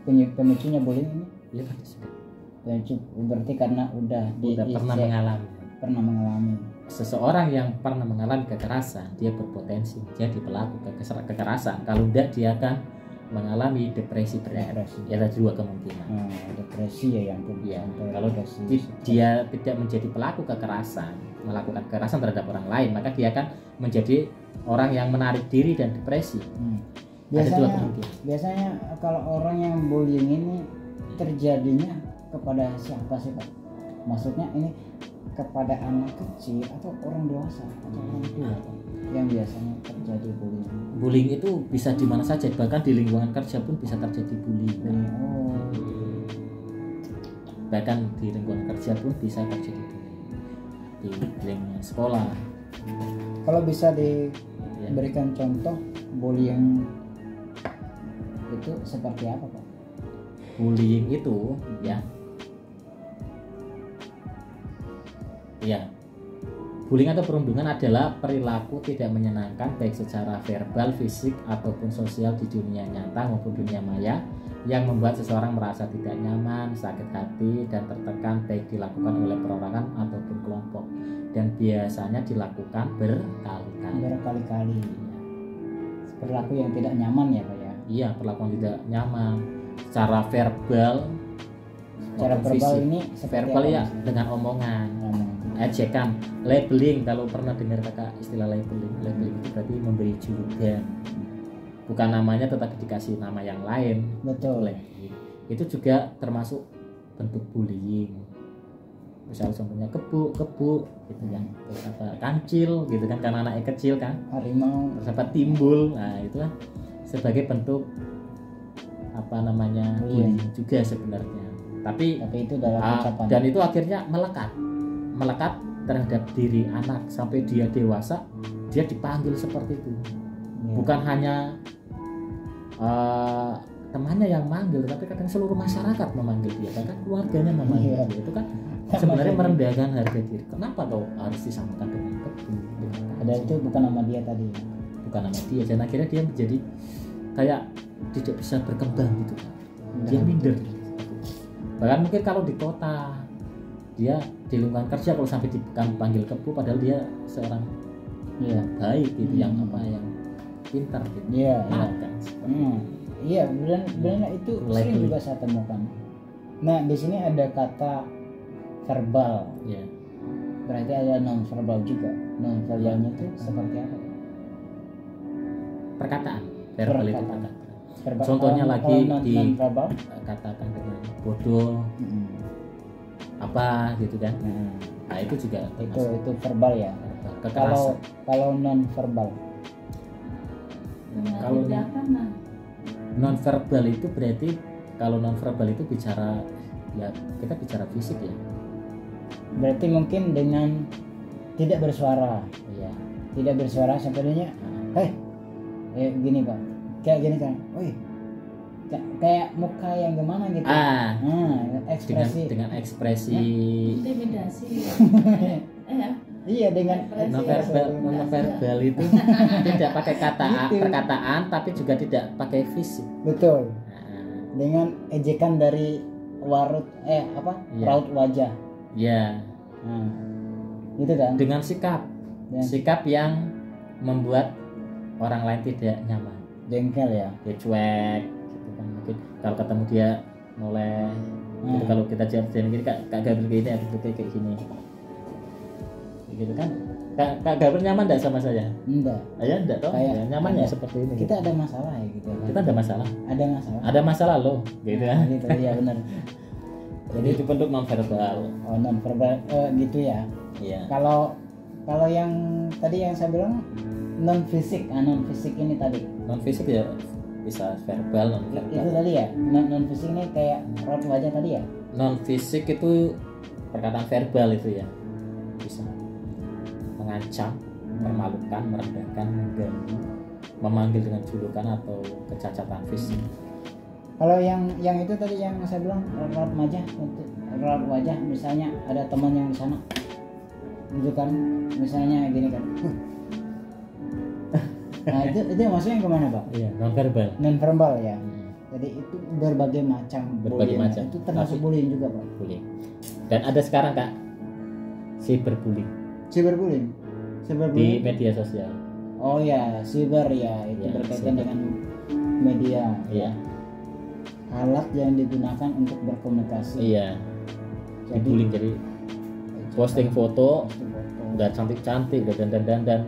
pemicunya bullying ini? Ya kan sudah. Pemicu berarti karena udah pernah mengalami. Seseorang yang pernah mengalami kekerasan, dia berpotensi menjadi pelaku kekerasan. Kalau tidak, dia akan mengalami depresi berat. Ya, ada dua kemungkinan. Depresi ya yang kalau dia tidak menjadi pelaku kekerasan, melakukan kekerasan terhadap orang lain, maka dia akan menjadi orang yang menarik diri dan depresi. Biasanya kalau orang yang bullying ini terjadinya kepada siapa sih Pak? Maksudnya ini kepada anak kecil atau orang dewasa atau orang tua yang biasanya terjadi bullying? Bullying itu bisa di mana saja, bahkan di lingkungan kerja pun bisa terjadi bullying. Bahkan di lingkungan kerja pun bisa terjadi bullying. Di lingkungan sekolah. Kalau bisa diberikan contoh bullying itu seperti apa Pak? Bullying itu bullying atau perundungan adalah perilaku tidak menyenangkan baik secara verbal, fisik ataupun sosial di dunia nyata maupun dunia maya yang membuat seseorang merasa tidak nyaman, sakit hati dan tertekan baik dilakukan oleh perorangan ataupun kelompok, dan biasanya dilakukan berkali-kali. Perilaku yang tidak nyaman ya Pak ya? Iya, perlakuan tidak nyaman secara verbal. Secara verbal ini verbal ya dengan omongan, ejekan, labeling. Kalau pernah dengar kakak istilah labeling itu berarti memberi julukan, bukan namanya tetapi dikasih nama yang lain. Betul. Itu juga termasuk bentuk bullying. Misalnya contohnya kebu gitu kan, terus apa kancil gitu kan, karena anaknya kecil kan, harimau, terus apa timbul. Nah itu kan sebagai bentuk bullying juga sebenarnya. Tapi itu dalam ucapan. Dan itu akhirnya melekat terhadap diri anak sampai dia dewasa, dia dipanggil seperti itu. Bukan hanya temannya yang manggil, tapi kadang seluruh masyarakat memanggil dia, bahkan keluarganya memanggil dia. Itu kan sebenarnya merendahkan harga diri. Kenapa kau harus disamakan dengan kebu? Padahal itu bukan nama dia tadi. Bukan nama dia, dan akhirnya dia menjadi kayak tidak bisa berkembang gitu kan. Dia minder. Bahkan mungkin kalau di kota, dia di lingkungan kerja kalau sampai dipanggil kebu, padahal dia seorang baik gitu, yang pintar gitu. Iya, benar itu sering juga saya temukan. Nah, di sini ada kata verbal. Berarti ada non verbal juga. Non verbalnya itu seperti apa? Perkataan. Verbal itu perkataan. Contohnya lagi dikatakan dengan bodoh, apa gitu kan. Nah itu juga itu verbal ya. Kekerasan. Kalau non verbal. Kalau non verbal itu berarti, kalau non verbal itu bicara, ya kita bicara fisik ya. Berarti mungkin dengan tidak bersuara. Iya. Tidak bersuara sebenarnya. Gini Pak. Kayak gini kan. Kayak muka yang gimana gitu. Ekspresi. Dengan ekspresi. Intimidasi. Iya, dengan non verbal itu tidak pakai perkataan, tapi juga tidak pakai fisik. Betul. Dengan ejekan dari raut wajah. Iya. Itu kan. Dengan sikap yang membuat orang lain tidak nyaman. Jengkel ya. Dia cuek gitu kan. Mungkin kalau ketemu dia mulai gitu, kalau kita jalan gini Kak Gabriel gini, kayak gini. Gitu kan. Kak Gabriel nyaman enggak sama saya? Enggak. Enggak toh. Nyaman ya seperti ini. Kita ada masalah ya gitu. Kita ada masalah. Ada masalah loh, gitu kan. Gitu ya, benar. Jadi itu bentuk non verbal. Non verbal gitu ya. Iya. Kalau yang tadi yang saya bilang non fisik ini tadi. Non fisik ya bisa verbal, non verbal. Itu tadi ya. Non fisik ini kayak raut wajah tadi ya. Non fisik itu perkataan verbal itu ya. Bisa mengancam, memalukan, merendahkan, mengganggu, memanggil dengan julukan atau kecacatan fisik. Kalau yang itu tadi yang saya bilang raut wajah, misalnya ada teman yang di sana, gitu kan, misalnya gini kan. Nah itu maksudnya kemana Pak? Iya, non verbal. Non verbal ya. Jadi itu berbagai macam Berbagai bullying. macam. Itu termasuk Tapi- bullying juga, Pak. bullying. Dan ada sekarang Kak cyberbullying Cyberbullying. di Cyberbullying. media sosial. Oh ya, cyber ya, itu Ya, berkaitan cyber. dengan media. Iya. Alat yang digunakan untuk berkomunikasi. Iya. Jadi Dibullying jadi posting foto posting foto udah cantik-cantik udah dandan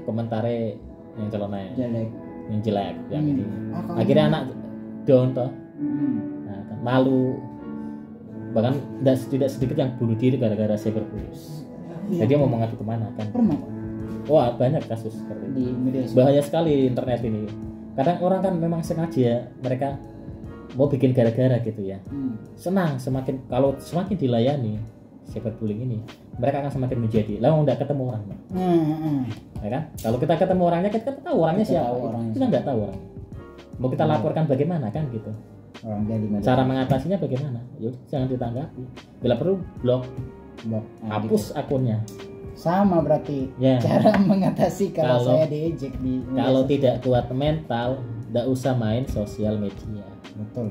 komentare yang celana jelek. yang jelek yang ini. Kamu- Akhirnya anak down toh. Hmm. Nah, kan malu. Bahkan tidak sedikit yang bunuh diri gara-gara cyberbullying. Iya. Jadi dia mau mengadu kemana kan? Pernah Pak, Wah banyak kasus seperti itu. di media sosial. Bahaya sekali internet ini. Kadang orang kan memang sengaja mereka mau bikin gara-gara gitu ya. Senang kalau semakin dilayani cyberbullying ini, mereka akan semakin menjadi. Lah nggak ketemu orang, Pak. Ya kan? Kalau kita ketemu orangnya, kita tahu orangnya Kita siapa. tahu orangnya Kita nggak tahu orangnya. Mau kita laporkan bagaimana kan gitu. Orang jadi media. Cara mengatasinya bagaimana? Yuk, jangan ditanggapi. Bila perlu blok, Blok. Nah, hapus akunnya. gitu. Sama berarti Ya. cara mengatasi kalau Kalau- saya diejek di media Kalau sosial. tidak kuat mental, nggak usah main sosial media. Betul.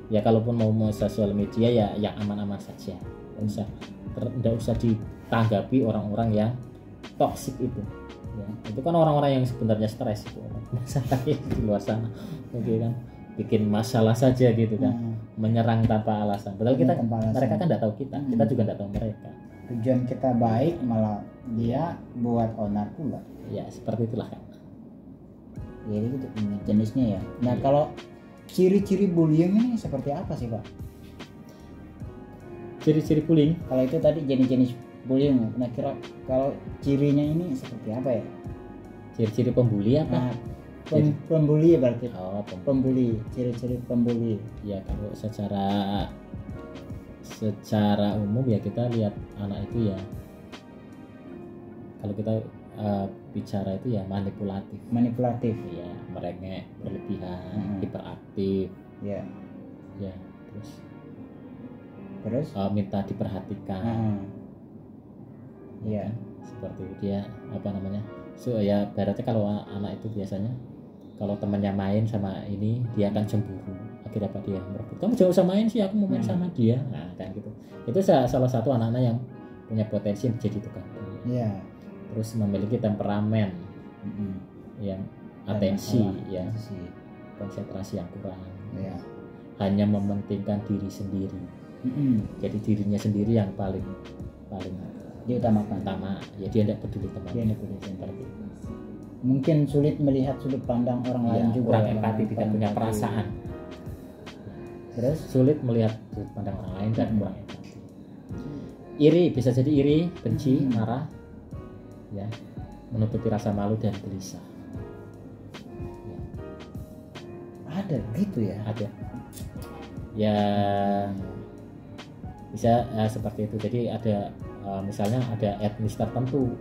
Ya kalaupun mau sosial media ya yang aman-aman saja. Nggak usah ditanggapi orang-orang yang toksik itu. Ya, itu kan orang-orang yang sebenarnya stres itu masalahnya di luar sana, oke kan, bikin masalah saja gitu kan, menyerang tanpa alasan. Padahal kita, Tanpa alasan. mereka kan nggak tahu kita juga nggak tahu mereka. Tujuan kita baik malah dia buat onar pula. Ya seperti itulah kan. Jadi gitu ini jenisnya ya. Nah, Iya. kalau ciri-ciri bullying ini seperti apa sih, Pak? Ciri-ciri bullying, Kalau itu tadi jenis-jenis bullying. Nah, kira kalau cirinya ini seperti apa ya? ciri-ciri pembuli apa? Nah, pembuli ya berarti. Oh, Pembuli, ciri-ciri pembuli. ya kalau secara umum ya kita lihat anak itu ya, kalau kita bicara itu ya manipulatif, Manipulatif. ya merengek berlebihan, Hmm. hiperaktif, Ya. ya terus Terus? minta diperhatikan, Ah. Iya. seperti itu dia apa namanya, ya ibaratnya kalau anak itu biasanya kalau temannya main sama ini dia akan cemburu, akhirnya apa dia merebut, kamu jangan usah main sih, aku mau main sama dia, nah kan gitu. Itu salah satu anak-anak yang punya potensi menjadi tukang bully. Iya. Terus memiliki temperamen yang atensi, ya Atensi. konsentrasi yang kurang, Iya. hanya mementingkan diri sendiri, jadi dirinya sendiri yang paling Diutamakan. utama, ya dia tidak peduli teman. Dia tidak peduli. Seperti itu. Mungkin sulit melihat sudut pandang orang Ya, lain juga. kurang ya, empati, tidak kurang punya empati. perasaan, Terus? sulit melihat sudut pandang orang lain dan kurang empati. Iri, bisa jadi iri, benci, marah, ya, menutupi rasa malu dan gelisah. Ada gitu ya. Ada, ya bisa seperti itu. Jadi ada misalnya ada etnis tertentu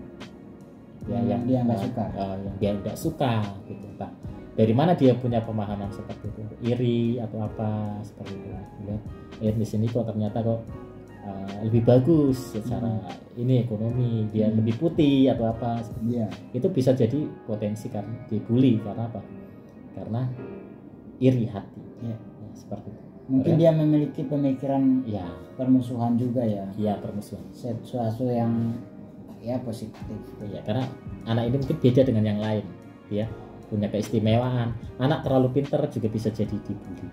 ya, yang dia nggak suka. yang dia tidak suka gitu. Entah dari mana dia punya pemahaman seperti itu, iri atau apa seperti itu. Lihat etnis ini kok ternyata kok lebih bagus secara ini ekonomi, dia lebih putih atau apa seperti Iya. itu. Bisa jadi potensi karena dibully karena apa? Karena iri hati. Iya. Ya, seperti itu. Mungkin dia memiliki pemikiran Ya, permusuhan juga ya. ya permusuhan. Sesuatu yang ya positif. Ya, karena anak ini mungkin beda dengan yang lain. Dia punya keistimewaan. Anak terlalu pintar juga bisa jadi dibully.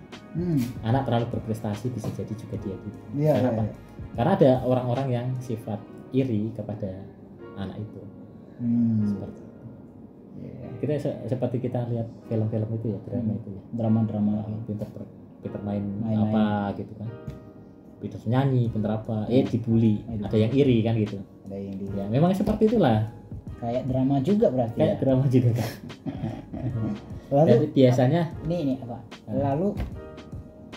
Anak terlalu berprestasi bisa jadi juga dia dibully. Iya. Karena apa? Iya. Karena ada orang-orang yang sifat iri kepada anak itu. Seperti itu. Iya. Kita seperti kita lihat film-film itu ya, drama itu ya. Drama-drama. Pintar main Main-main. apa gitu kan. Pintar nyanyi, pintar apa. Dibully. Ada yang iri kan gitu. Ada yang di Ya, memang seperti itulah. kayak drama juga berarti Kayak ya. drama juga kan. Lalu Jadi biasanya ini apa? Lalu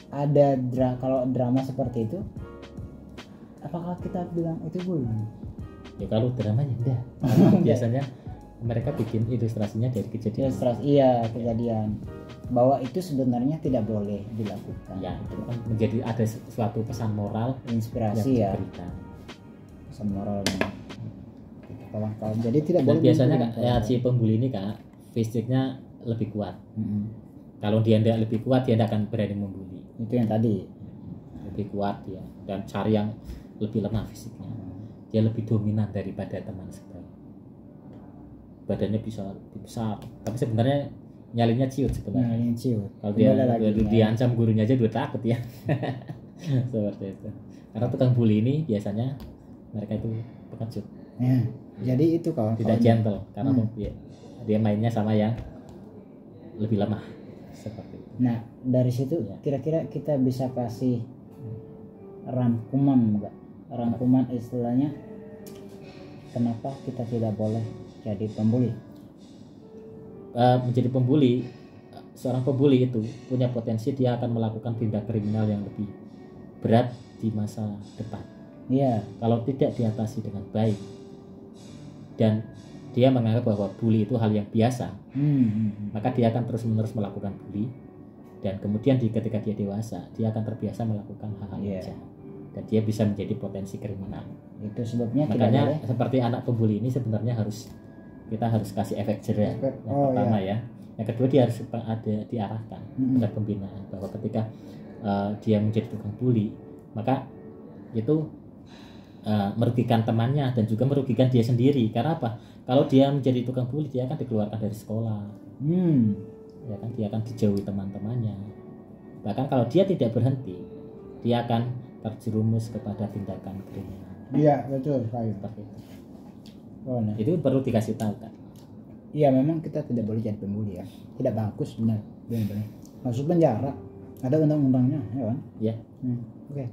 ada kalau drama seperti itu, apakah kita bilang itu bullying? ya kalau dramanya enggak. Biasanya mereka bikin ilustrasinya dari kejadian. Ilustrasi, iya, kejadian bahwa itu sebenarnya tidak boleh dilakukan. Ya, itu kan menjadi ada suatu pesan moral Inspirasi ya, yang diberikan. pesan moralnya. Kawan-kawan. Jadi tidak Dan boleh biasanya membuli Kak, ya kawan-kawan. si pembuli ini Kak, fisiknya lebih kuat. Kalau dia tidak lebih kuat, dia tidak akan berani membuli. Itu yang tadi. Lebih kuat dia dan cari yang lebih lemah fisiknya. Dia lebih dominan daripada teman sebaya. Badannya bisa lebih besar, tapi sebenarnya nyalinya ciut sebenarnya. Nah, yang ciut. Kalau dia Kembali lagi, diancam gurunya aja dia takut ya. Seperti itu. Karena tukang bully ini biasanya mereka itu pengecut, Ya, jadi itu kawan. tidak gentle karena dia mainnya sama yang lebih lemah seperti itu. Nah, dari situ Ya. kira-kira kita bisa kasih rangkuman enggak? Rangkuman istilahnya kenapa kita tidak boleh jadi pembuli? Menjadi pembuli, seorang pembuli itu punya potensi dia akan melakukan tindak kriminal yang lebih berat di masa depan. Iya. Kalau tidak diatasi dengan baik dan dia menganggap bahwa bully itu hal yang biasa, maka dia akan terus-menerus melakukan bully dan kemudian ketika dia dewasa dia akan terbiasa melakukan hal-hal yang jahat dan dia bisa menjadi potensi kriminal. Itu sebabnya Makanya seperti anak pembuli ini sebenarnya kita harus kasih efek jerah yang pertama ya. Yang kedua dia harus ada diarahkan pada pembinaan bahwa ketika dia menjadi tukang bully maka itu merugikan temannya dan juga merugikan dia sendiri. Karena apa? Kalau dia menjadi tukang bully dia akan dikeluarkan dari sekolah, ya kan, dia akan dijauhi teman-temannya. Bahkan kalau dia tidak berhenti dia akan terjerumus kepada tindakan kriminal. Iya, betul sekali. Seperti itu. Oh, nah. Itu perlu dikasih tahu kan. Iya, memang kita tidak boleh jadi pembuli ya. Tidak bagus, benar. Masuk penjara. Ada undang-undangnya, ya kan? Ya. Oke.